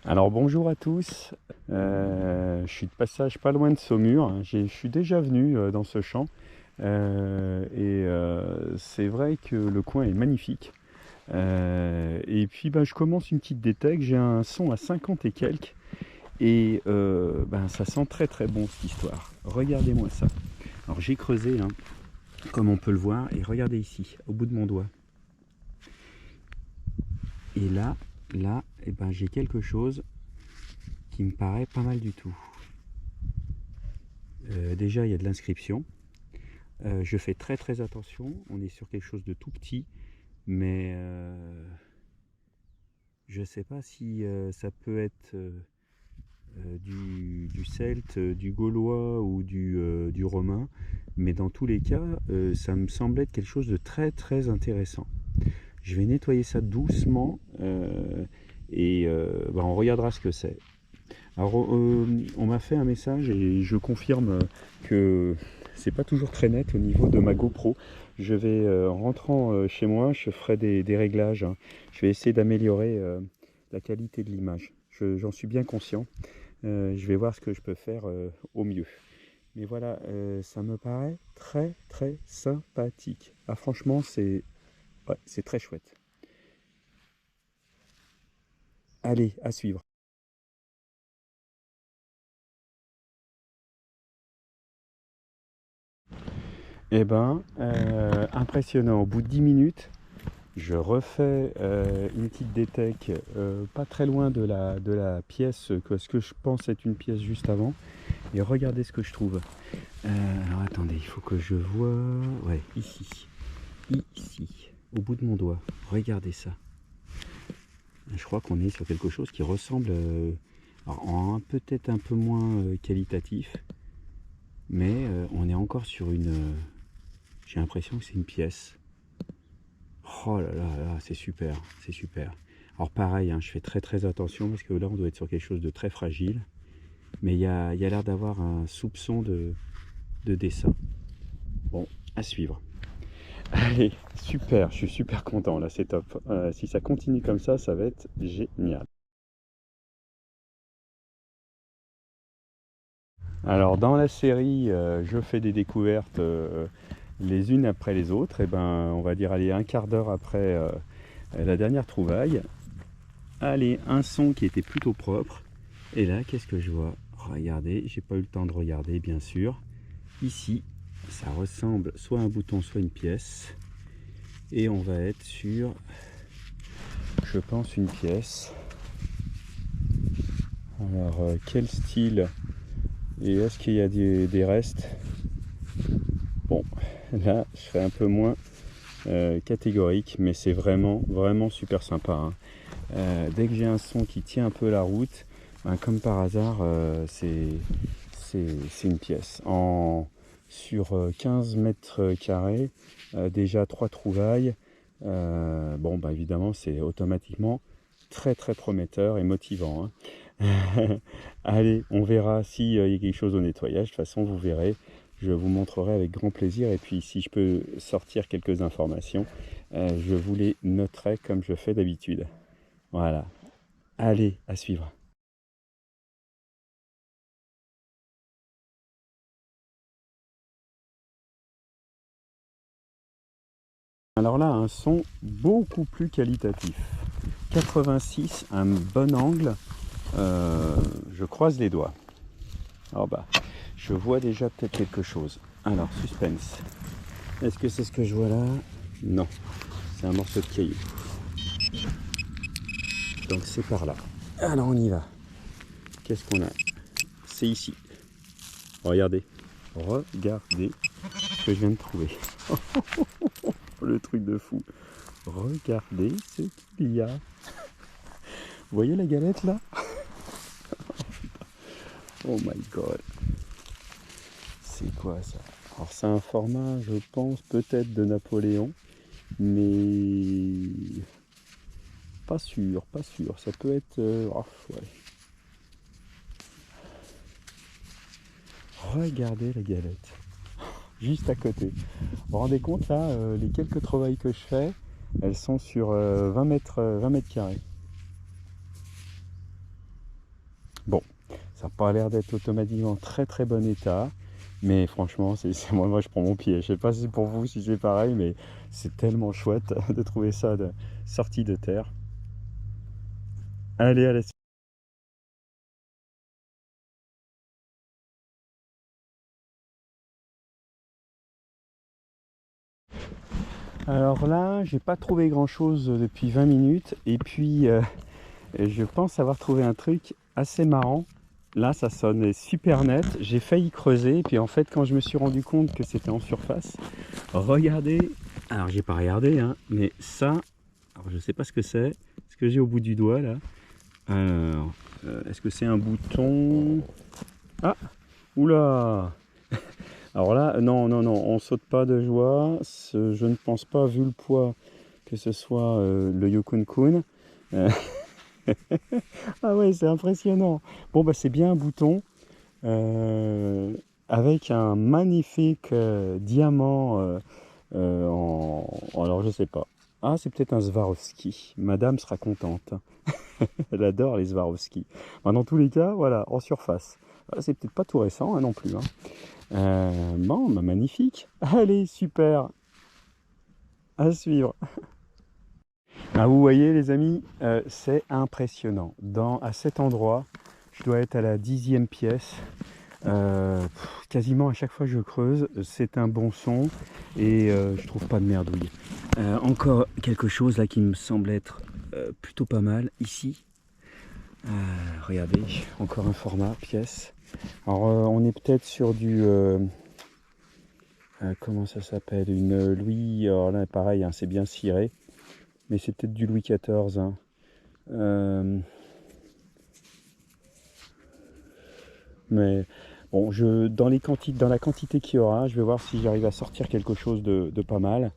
Alors bonjour à tous, je suis de passage pas loin de Saumur, hein. Je suis déjà venu dans ce champ c'est vrai que le coin est magnifique. Et puis je commence une petite détecte, j'ai un son à 50 et quelques ça sent très très bon cette histoire. Regardez-moi ça. Alors j'ai creusé, hein, comme on peut le voir, et regardez ici, au bout de mon doigt. Et là, j'ai quelque chose qui me paraît pas mal du tout. Déjà il y a de l'inscription. Je fais très très attention, on est sur quelque chose de tout petit, mais je ne sais pas si ça peut être du celte, du gaulois ou du romain, mais dans tous les cas, ça me semble être quelque chose de très très intéressant. Je vais nettoyer ça doucement on regardera ce que c'est. Alors on m'a fait un message et je confirme que c'est pas toujours très net au niveau de ma GoPro. Je vais en rentrant chez moi, je ferai des réglages, hein. Je vais essayer d'améliorer la qualité de l'image. J'en suis bien conscient. Je vais voir ce que je peux faire au mieux. Mais voilà, ça me paraît très très sympathique. Ah franchement, c'est très chouette. Allez, à suivre. Impressionnant. Au bout de 10 minutes, je refais une petite détecte pas très loin de la pièce, ce que je pense être une pièce juste avant. Et regardez ce que je trouve. Alors attendez, il faut que je vois. Ouais, ici. Ici, au bout de mon doigt. Regardez ça. Je crois qu'on est sur quelque chose qui ressemble, peut-être un peu moins qualitatif, mais on est encore sur une... j'ai l'impression que c'est une pièce. Oh là là là, c'est super, c'est super. Alors pareil, hein, je fais très très attention parce que là on doit être sur quelque chose de très fragile. Mais il y a l'air d'avoir un soupçon de dessin. Bon, à suivre. Allez, super, je suis super content là, c'est top. Si ça continue comme ça va être génial. Alors dans la série, je fais des découvertes les unes après les autres. On va dire allez, un quart d'heure après la dernière trouvaille. Allez, un son qui était plutôt propre. Et là, qu'est-ce que je vois? Regardez, j'ai pas eu le temps de regarder, bien sûr. Ici, ça ressemble soit à un bouton, soit une pièce. Et on va être sur, je pense, une pièce. Alors, quel style? Et est-ce qu'il y a des restes? Bon, là, je serais un peu moins catégorique, mais c'est vraiment, vraiment super sympa, hein. Dès que j'ai un son qui tient un peu la route, comme par hasard, c'est une pièce. Sur 15 mètres carrés, déjà 3 trouvailles. Évidemment, c'est automatiquement très très prometteur et motivant, hein. Allez, on verra s'il y a quelque chose au nettoyage. De toute façon, vous verrez. Je vous montrerai avec grand plaisir. Et puis, si je peux sortir quelques informations, je vous les noterai comme je fais d'habitude. Voilà. Allez, à suivre. Alors là, un son beaucoup plus qualitatif. 86, un bon angle. Je croise les doigts. Alors je vois déjà peut-être quelque chose. Alors, suspense. Est-ce que c'est ce que je vois là? Non, c'est un morceau de caillou. Donc c'est par là. Alors on y va. Qu'est-ce qu'on a? C'est ici. Regardez. Regardez ce que je viens de trouver. Le truc de fou. Regardez ce qu'il y a. Vous voyez la galette là? Oh my god. C'est quoi ça? Alors c'est un format, je pense, peut-être de Napoléon, mais pas sûr, pas sûr. Ça peut être... ouais. Regardez la galette. Juste à côté. Vous vous rendez compte là, les quelques trouvailles que je fais, elles sont sur 20 mètres carrés. Bon, ça n'a pas l'air d'être automatiquement en très très bon état. Mais franchement, moi je prends mon pied. Je sais pas si pour vous si c'est pareil, mais c'est tellement chouette de trouver ça sorti de terre. Allez, à la suite. Alors là, j'ai pas trouvé grand chose depuis 20 minutes. Et puis, je pense avoir trouvé un truc assez marrant. Là, ça sonne super net. J'ai failli creuser. Et puis en fait, quand je me suis rendu compte que c'était en surface, regardez. Alors, j'ai pas regardé, hein, mais ça, alors je sais pas ce que c'est. Ce que j'ai au bout du doigt là. Alors, est-ce que c'est un bouton? Ah, oula! Alors là, non, non, non, on saute pas de joie. Je ne pense pas, vu le poids, que ce soit le Yukon Kun. Ah ouais, c'est impressionnant. Bon, bah c'est bien un bouton avec un magnifique diamant alors je sais pas. Ah, c'est peut-être un Swarovski. Madame sera contente. Elle adore les Swarovski. Bon, dans tous les cas, voilà, en surface. Ah, c'est peut-être pas tout récent hein, non plus. Hein. Bon, bah, magnifique. Allez, super. À suivre. Ah, vous voyez les amis, c'est impressionnant. À cet endroit, je dois être à la 10e pièce. Quasiment à chaque fois que je creuse, c'est un bon son et je trouve pas de merdouille. Encore quelque chose là qui me semble être plutôt pas mal ici. Regardez, encore un format pièce. Alors on est peut-être sur du comment ça s'appelle, une Louis. Alors là pareil, hein, c'est bien ciré, mais c'est peut-être du Louis XIV. Hein. Mais bon, dans la quantité qu'il y aura, je vais voir si j'arrive à sortir quelque chose de pas mal,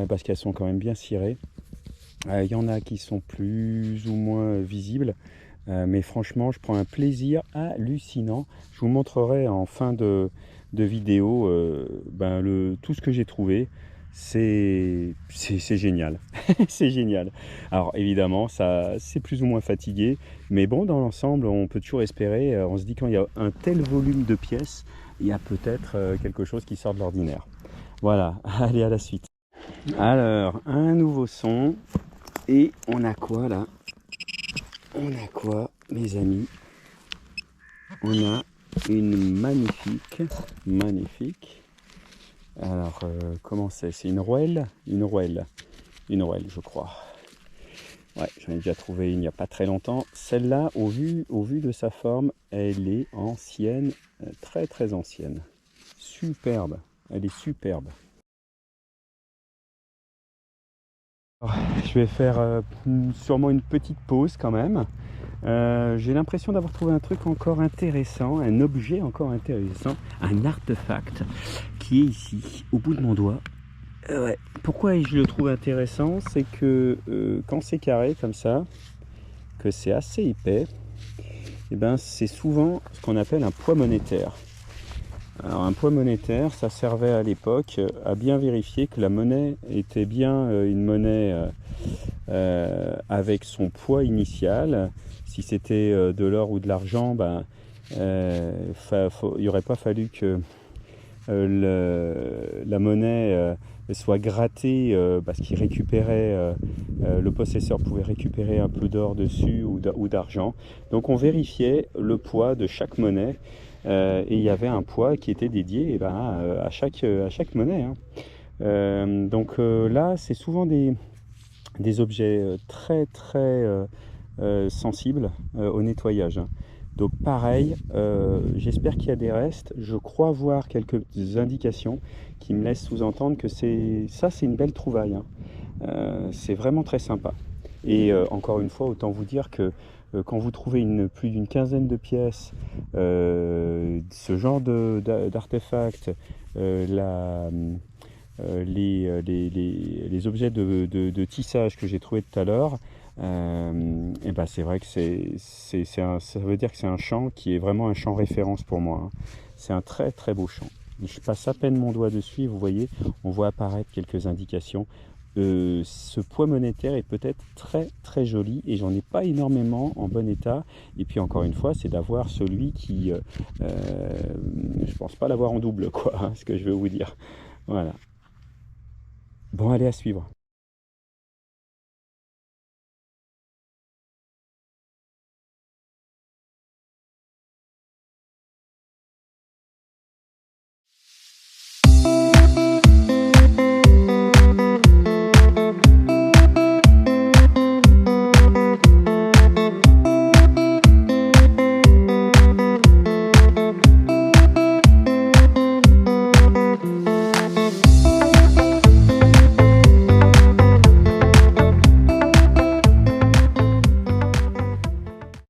parce qu'elles sont quand même bien cirées. Il y en a qui sont plus ou moins visibles, mais franchement, je prends un plaisir hallucinant. Je vous montrerai en fin de vidéo tout ce que j'ai trouvé. C'est génial, c'est génial. Alors évidemment, ça c'est plus ou moins fatigué, mais bon, dans l'ensemble, on peut toujours espérer. On se dit quand il y a un tel volume de pièces, il y a peut-être quelque chose qui sort de l'ordinaire. Voilà, allez à la suite. Alors, un nouveau son. Et on a quoi là? On a quoi, mes amis? On a une magnifique. Alors, comment c'est? C'est une rouelle? Une rouelle, je crois. Ouais, j'en ai déjà trouvé une il n'y a pas très longtemps. Celle-là, au vu de sa forme, elle est ancienne, très très ancienne. Superbe, elle est superbe. Alors, je vais faire sûrement une petite pause quand même. J'ai l'impression d'avoir trouvé un truc encore intéressant, un objet encore intéressant, un artefact qui est ici, au bout de mon doigt. Ouais. Pourquoi je le trouve intéressant? C'est que quand c'est carré comme ça, que c'est assez épais, et ben c'est souvent ce qu'on appelle un poids monétaire. Alors un poids monétaire, ça servait à l'époque à bien vérifier que la monnaie était bien une monnaie avec son poids initial. Si c'était de l'or ou de l'argent, ben, il n'y aurait pas fallu que la monnaie soit grattée parce qu'il récupérait, le possesseur pouvait récupérer un peu d'or dessus ou d'argent. Donc on vérifiait le poids de chaque monnaie et il y avait un poids qui était dédié à chaque monnaie. Hein. Donc là, c'est souvent des objets très très sensibles au nettoyage. Hein. Donc pareil, j'espère qu'il y a des restes. Je crois voir quelques indications qui me laissent sous-entendre que c'est une belle trouvaille. Hein. C'est vraiment très sympa. Et encore une fois, autant vous dire que quand vous trouvez plus d'une quinzaine de pièces, ce genre d'artefacts, les objets de tissage que j'ai trouvé tout à l'heure, et ben c'est vrai que ça veut dire que c'est un champ qui est vraiment un champ référence pour moi. Hein. C'est un très très beau champ. Je passe à peine mon doigt dessus et vous voyez, on voit apparaître quelques indications. ce poids monétaire est peut-être très très joli et j'en ai pas énormément en bon état. Et puis encore une fois, c'est d'avoir celui qui, je pense pas l'avoir en double, quoi, hein, ce que je veux vous dire. Voilà. Bon, allez, à suivre.